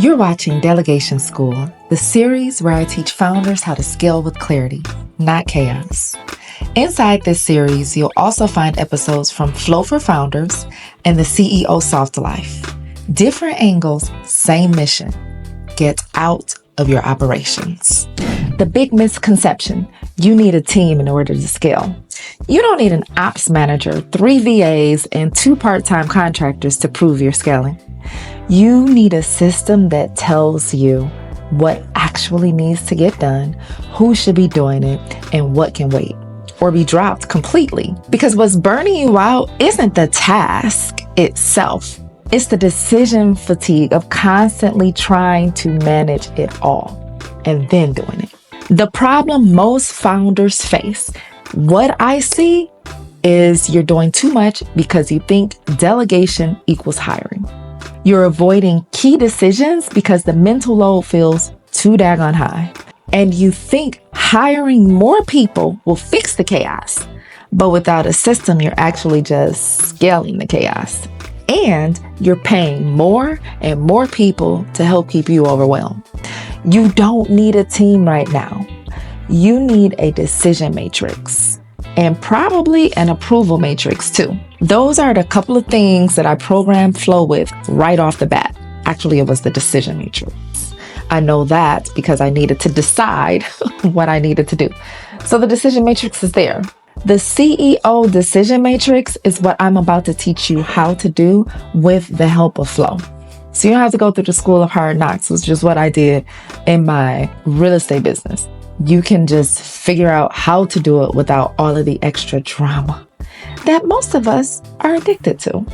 You're watching Delegation School, the series where I teach founders how to scale with clarity, not chaos. Inside this series, you'll also find episodes from Flow for Founders and the CEO Soft Life. Different angles, same mission. Get out of your operations. The big misconception: you need a team in order to scale. You don't need an ops manager, 3 VAs, and 2 part-time contractors to prove you're scaling. You need a system that tells you what actually needs to get done, who should be doing it, and what can wait or be dropped completely. Because what's burning you out isn't the task itself. It's the decision fatigue of constantly trying to manage it all and then doing it. The problem most founders face, what I see, is you're doing too much because you think delegation equals hiring. You're avoiding key decisions because the mental load feels too daggone high. And you think hiring more people will fix the chaos. But without a system, you're actually just scaling the chaos. And you're paying more and more people to help keep you overwhelmed. You don't need a team right now. You need a decision matrix. And probably an approval matrix too. Those are the couple of things that I programmed Flow with right off the bat. Actually, it was the decision matrix. I know that because I needed to decide what I needed to do. So the decision matrix is there. The CEO decision matrix is what I'm about to teach you how to do with the help of Flow. So you don't have to go through the school of hard knocks, which is what I did in my real estate business. You can just figure out how to do it without all of the extra drama that most of us are addicted to.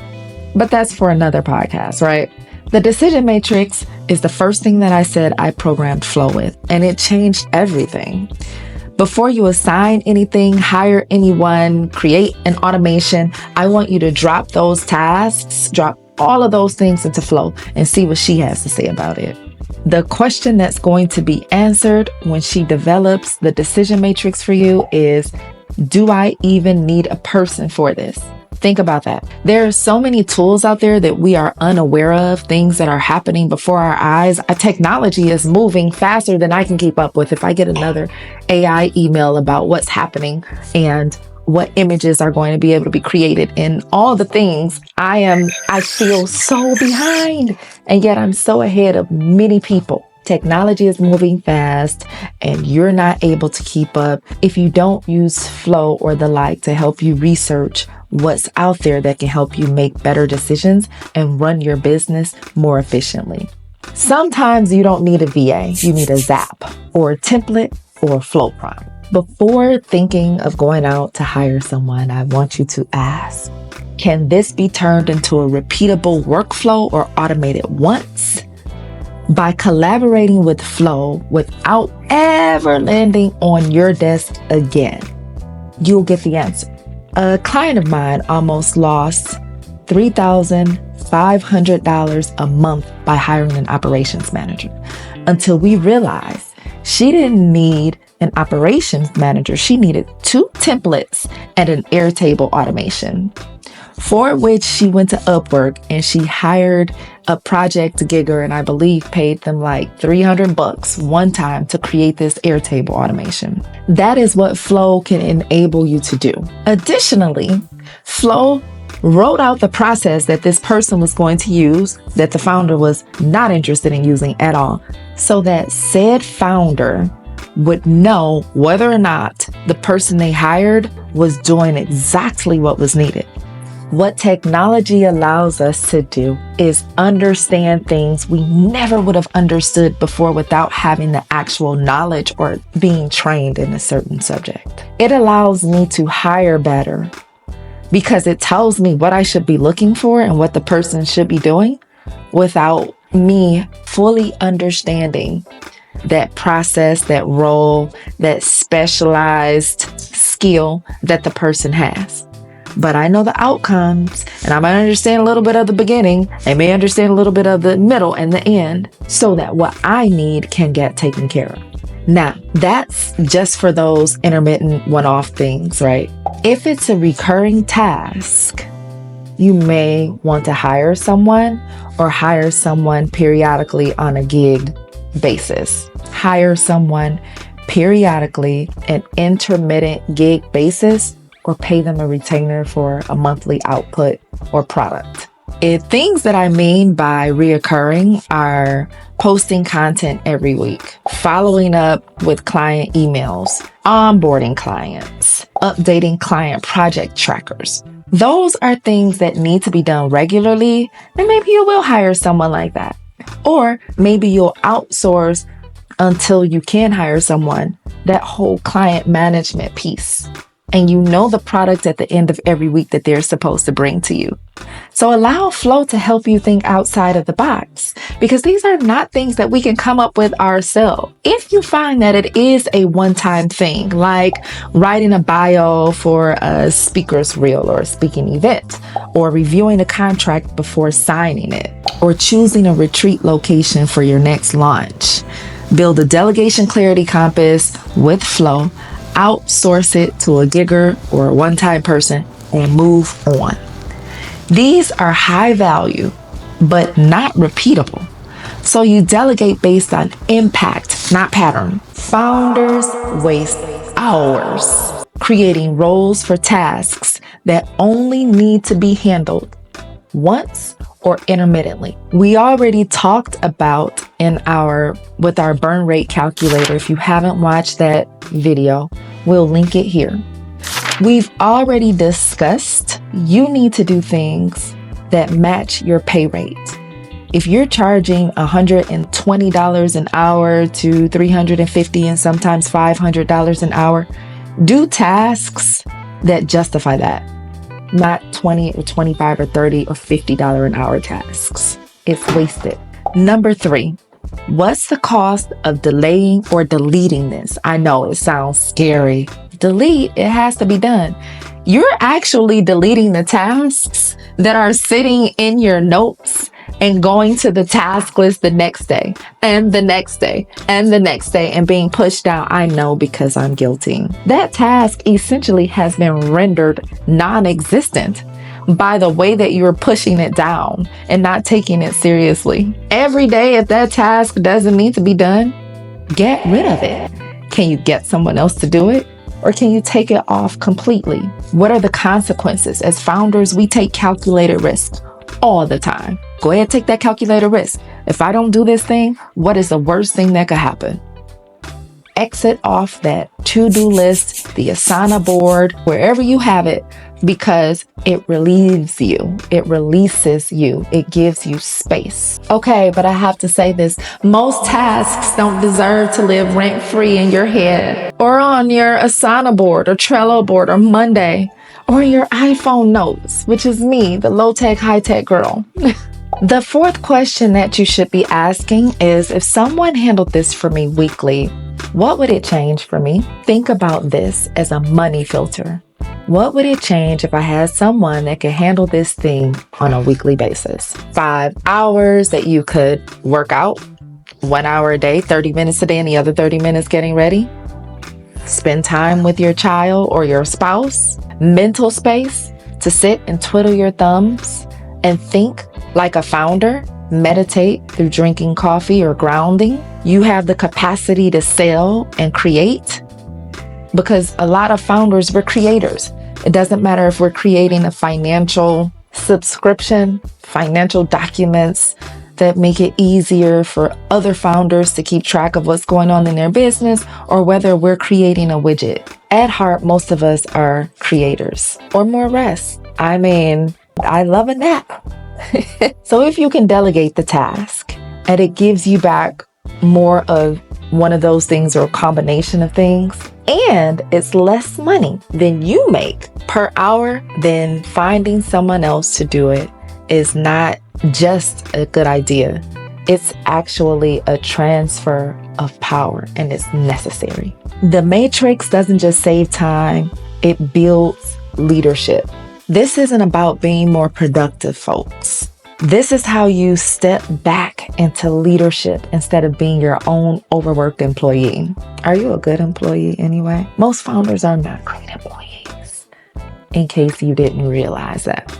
But that's for another podcast, right? The decision matrix is the first thing that I said I programmed Flow with, and it changed everything. Before you assign anything, hire anyone, create an automation, I want you to drop those tasks, drop all of those things into Flow and see what she has to say about it. The question that's going to be answered when she develops the decision matrix for you is, do I even need a person for this? Think about that. There are so many tools out there that we are unaware of, things that are happening before our eyes. Our technology is moving faster than I can keep up with. If I get another AI email about what's happening and what images are going to be able to be created and all the things, I feel so behind, and yet I'm so ahead of many people. Technology is moving fast and you're not able to keep up if you don't use Flow or the like to help you research what's out there that can help you make better decisions and run your business more efficiently. Sometimes you don't need a VA, you need a Zap or a template or a flow prompt. Before thinking of going out to hire someone, I want you to ask, can this be turned into a repeatable workflow or automated once? By collaborating with Flow without ever landing on your desk again, you'll get the answer. A client of mine almost lost $3,500 a month by hiring an operations manager until we realized she didn't need an operations manager. She needed 2 templates and an Airtable automation, for which she went to Upwork and she hired a project gigger, and I believe paid them like $300 one time to create this Airtable automation. That is what Flow can enable you to do. Additionally, Flow wrote out the process that this person was going to use that the founder was not interested in using at all, so that said founder would know whether or not the person they hired was doing exactly what was needed. What technology allows us to do is understand things we never would have understood before without having the actual knowledge or being trained in a certain subject. It allows me to hire better because it tells me what I should be looking for and what the person should be doing without me fully understanding that process, that role, that specialized skill that the person has. But I know the outcomes, and I might understand a little bit of the beginning. I may understand a little bit of the middle and the end, so that what I need can get taken care of. Now, that's just for those intermittent one-off things, right? If it's a recurring task, you may want to hire someone or hire someone periodically on a gig basis. Hire someone periodically, an intermittent gig basis, or pay them a retainer for a monthly output or product. Things that I mean by reoccurring are posting content every week, following up with client emails, onboarding clients, updating client project trackers. Those are things that need to be done regularly, and maybe you will hire someone like that. Or maybe you'll outsource until you can hire someone, that whole client management piece. And you know the product at the end of every week that they're supposed to bring to you. So allow flow to help you think outside of the box, because these are not things that we can come up with ourselves. If you find that it is a one-time thing, like writing a bio for a speaker's reel or a speaking event, or reviewing a contract before signing it, or choosing a retreat location for your next launch, build a delegation clarity compass with flow, outsource it to a gigger or a one-time person, and move on. These are high value, but not repeatable. So you delegate based on impact, not pattern. Founders waste hours creating roles for tasks that only need to be handled once or intermittently. We already talked about with our burn rate calculator. If you haven't watched that video, we'll link it here. We've already discussed you need to do things that match your pay rate. If you're charging $120 an hour to $350 and sometimes $500 an hour, do tasks that justify that. Not $20 or $25 or $30 or $50 an hour tasks. It's wasted. Number 3, what's the cost of delaying or deleting this? I know it sounds scary. Delete, it has to be done. You're actually deleting the tasks that are sitting in your notes and going to the task list the next day and the next day and the next day and being pushed down. I know, because I'm guilty. That task essentially has been rendered non-existent by the way that you're pushing it down and not taking it seriously. Every day, if that task doesn't need to be done, get rid of it. Can you get someone else to do it? Or can you take it off completely? What are the consequences? As founders, we take calculated risks all the time. Go ahead, take that calculated risk. If I don't do this thing, what is the worst thing that could happen? Exit off that to-do list, the Asana board, wherever you have it, because it relieves you. It releases you. It gives you space. Okay, but I have to say this. Most tasks don't deserve to live rent-free in your head or on your Asana board or Trello board or Monday or your iPhone notes, which is me, the low-tech, high-tech girl. The 4th question that you should be asking is, if someone handled this for me weekly, what would it change for me? Think about this as a money filter. What would it change if I had someone that could handle this thing on a weekly basis? 5 hours that you could work out, 1 hour a day, 30 minutes a day, and the other 30 minutes getting ready. Spend time with your child or your spouse. Mental space to sit and twiddle your thumbs and think like a founder. Meditate through drinking coffee or grounding. You have the capacity to sell and create, because a lot of founders, we're creators. It doesn't matter if we're creating a financial subscription, financial documents that make it easier for other founders to keep track of what's going on in their business, or whether we're creating a widget. At heart, most of us are creators, or more rest. I mean, I love a nap. So if you can delegate the task and it gives you back more of one of those things or a combination of things, and it's less money than you make per hour, then finding someone else to do it is not just a good idea. It's actually a transfer of power, and it's necessary. The matrix doesn't just save time, it builds leadership. This isn't about being more productive, folks. This is how you step back into leadership instead of being your own overworked employee. Are you a good employee anyway? Most founders are not great employees. in case you didn't realize that.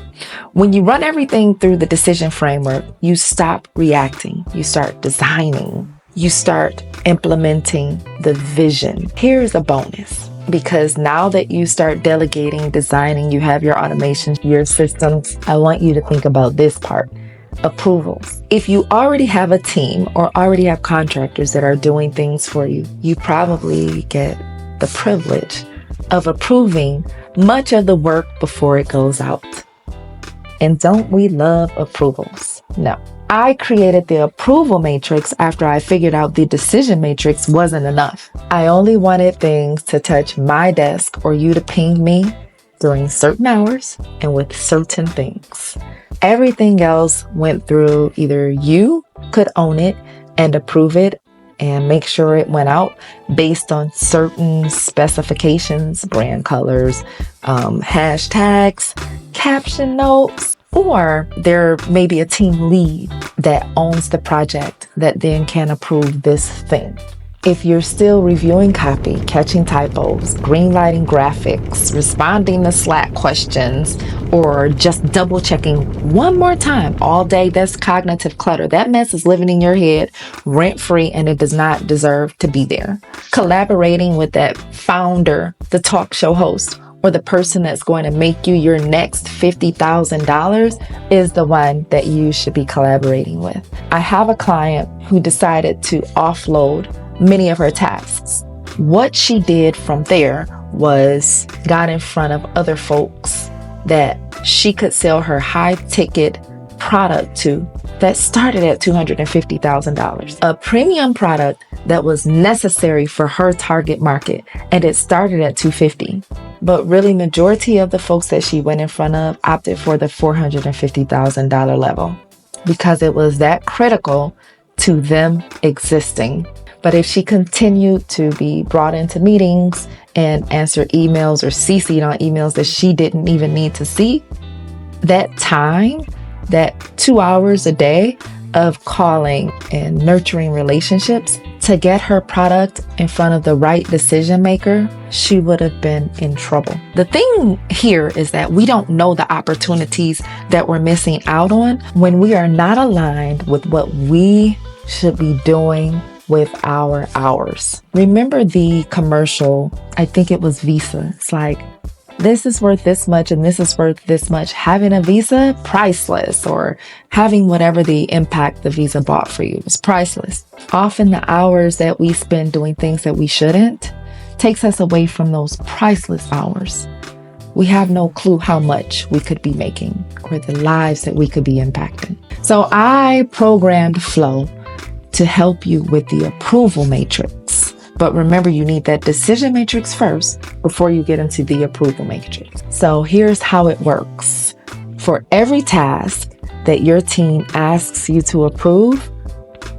When you run everything through the decision framework, you stop reacting, you start designing, you start implementing the vision. Here's a bonus, because now that you start delegating, designing, you have your automations, your systems, I want you to think about this part. Approvals. If you already have a team or already have contractors that are doing things for you, you probably get the privilege of approving much of the work before it goes out. And don't we love approvals? No. I created the approval matrix after I figured out the decision matrix wasn't enough. I only wanted things to touch my desk or you to ping me during certain hours and with certain things. Everything else went through either you could own it and approve it and make sure it went out based on certain specifications, brand colors, hashtags, caption notes, or there may be a team lead that owns the project that then can approve this thing. If you're still reviewing copy, catching typos, greenlighting graphics, responding to Slack questions, or just double checking one more time all day, that's cognitive clutter. That mess is living in your head rent free, and it does not deserve to be there. Collaborating with that founder, the talk show host, or the person that's going to make you your next $50,000 is the one that you should be collaborating with. I have a client who decided to offload many of her tasks. What she did from there was got in front of other folks that she could sell her high ticket product to that started at $250,000, a premium product that was necessary for her target market, and it started at $250,000. But really, majority of the folks that she went in front of opted for the $450,000 level because it was that critical to them existing. But if she continued to be brought into meetings and answer emails or CC'd on emails that she didn't even need to see, that time, that 2 hours a day of calling and nurturing relationships to get her product in front of the right decision maker, she would have been in trouble. The thing here is that we don't know the opportunities that we're missing out on when we are not aligned with what we should be doing with our hours. Remember the commercial, I think it was Visa. It's like, this is worth this much and this is worth this much. Having a Visa, priceless, or having whatever the impact the Visa bought for you is priceless. Often the hours that we spend doing things that we shouldn't takes us away from those priceless hours. We have no clue how much we could be making or the lives that we could be impacting. So I programmed Flow to help you with the approval matrix. But remember, you need that decision matrix first before you get into the approval matrix. So here's how it works. For every task that your team asks you to approve,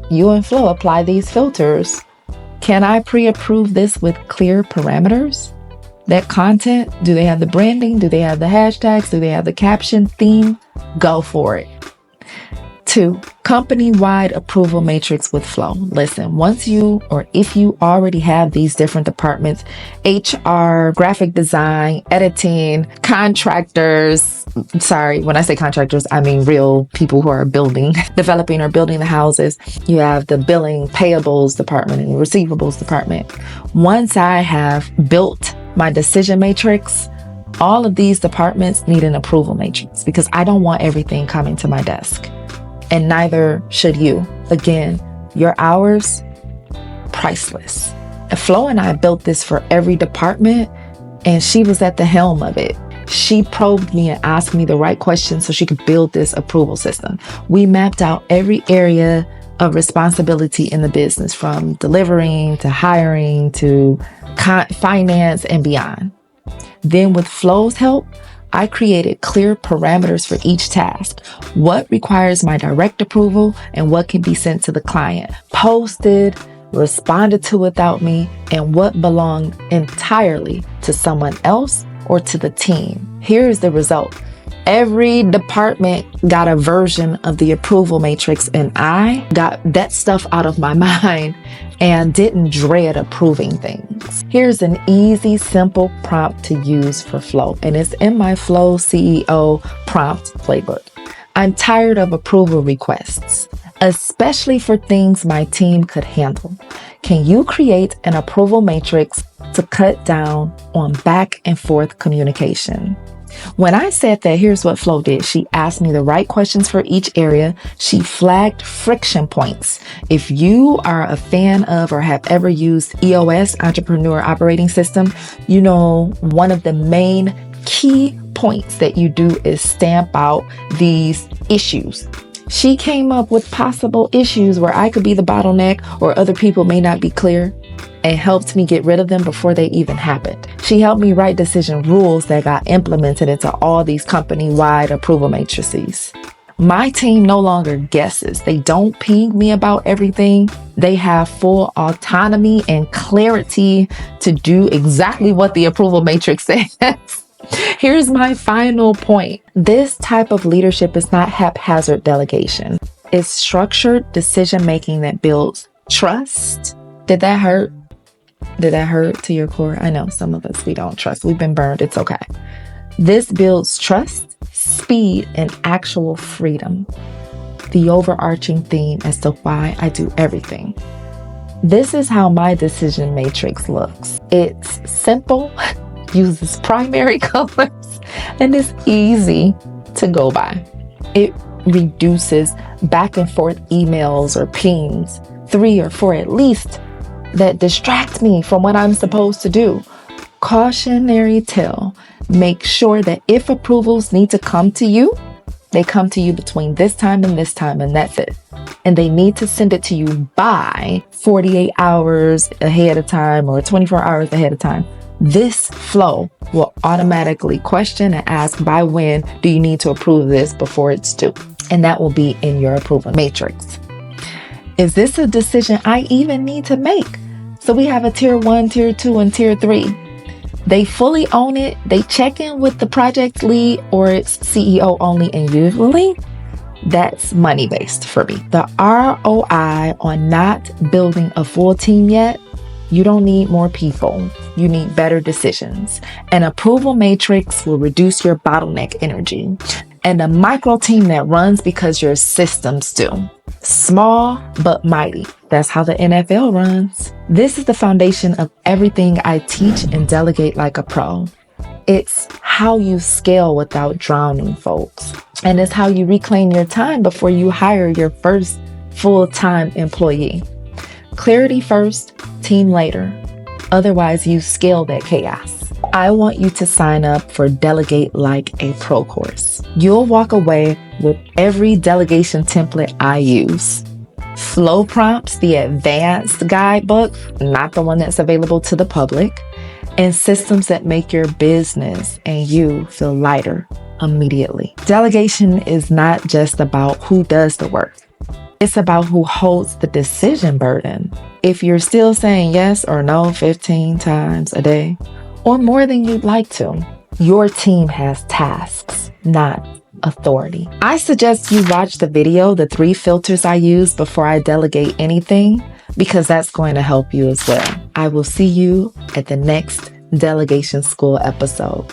you and Flow apply these filters. Can I pre-approve this with clear parameters? That content, do they have the branding? Do they have the hashtags? Do they have the caption, theme? Go for it. 2, company-wide approval matrix with Flow. Listen, once you, or if you already have these different departments, HR, graphic design, editing, contractors, sorry, when I say contractors, I mean real people who are building, developing or building the houses. You have the billing, payables department and receivables department. Once I have built my decision matrix, all of these departments need an approval matrix because I don't want everything coming to my desk. And neither should you. Again, your hours, priceless. Flo and I built this for every department, and she was at the helm of it. She probed me and asked me the right questions so she could build this approval system. We mapped out every area of responsibility in the business, from delivering to hiring to finance and beyond. Then with Flo's help, I created clear parameters for each task. What requires my direct approval and what can be sent to the client, posted, responded to without me, and what belonged entirely to someone else or to the team. Here is the result. Every department got a version of the approval matrix, and I got that stuff out of my mind and didn't dread approving things. Here's an easy, simple prompt to use for Flow, and it's in my Flow CEO prompt playbook. I'm tired of approval requests, especially for things my team could handle. Can you create an approval matrix to cut down on back and forth communication? When I said that, here's what Flo did. She asked me the right questions for each area. She flagged friction points. If you are a fan of or have ever used EOS, Entrepreneur Operating System, you know one of the main key points that you do is stamp out these issues. She came up with possible issues where I could be the bottleneck or other people may not be clear, and helped me get rid of them before they even happened. She helped me write decision rules that got implemented into all these company-wide approval matrices. My team no longer guesses. They don't ping me about everything. They have full autonomy and clarity to do exactly what the approval matrix says. Here's my final point. This type of leadership is not haphazard delegation. It's structured decision-making that builds trust. Did that hurt? Did that hurt to your core? I know some of us, we don't trust. We've been burned. It's okay. This builds trust, speed, and actual freedom. The overarching theme as to why I do everything. This is how my decision matrix looks. It's simple, uses primary colors, and is easy to go by. It reduces back and forth emails or pings, 3 or 4 at least, that distract me from what I'm supposed to do. Cautionary tale, make sure that if approvals need to come to you, they come to you between this time, and that's it. And they need to send it to you by 48 hours ahead of time or 24 hours ahead of time. This Flow will automatically question and ask, by when do you need to approve this before it's due? And that will be in your approval matrix. Is this a decision I even need to make? So we have a tier 1, tier 2, and tier 3. They fully own it. They check in with the project lead or its CEO only, and usually that's money-based for me. The ROI on not building a full team yet, you don't need more people. You need better decisions. An approval matrix will reduce your bottleneck energy. And a micro team that runs because your systems do. Small but mighty. That's how the NFL runs. This is the foundation of everything I teach and delegate like a pro. It's how you scale without drowning folks. And it's how you reclaim your time before you hire your first full-time employee. Clarity first, team later. Otherwise, you scale that chaos. I want you to sign up for Delegate Like a Pro course. You'll walk away with every delegation template I use. Flow Prompts, the advanced guidebook, not the one that's available to the public, and systems that make your business and you feel lighter immediately. Delegation is not just about who does the work. It's about who holds the decision burden. If you're still saying yes or no 15 times a day, or more than you'd like to, your team has tasks, not authority. I suggest you watch the video, the 3 filters I use before I delegate anything, because that's going to help you as well. I will see you at the next Delegation School episode.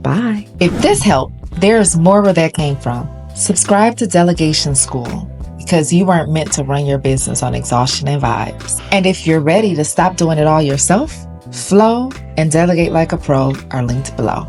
Bye. If this helped, there's more where that came from. Subscribe to Delegation School, because you weren't meant to run your business on exhaustion and vibes. And if you're ready to stop doing it all yourself, Flow and Delegate Like a Pro are linked below.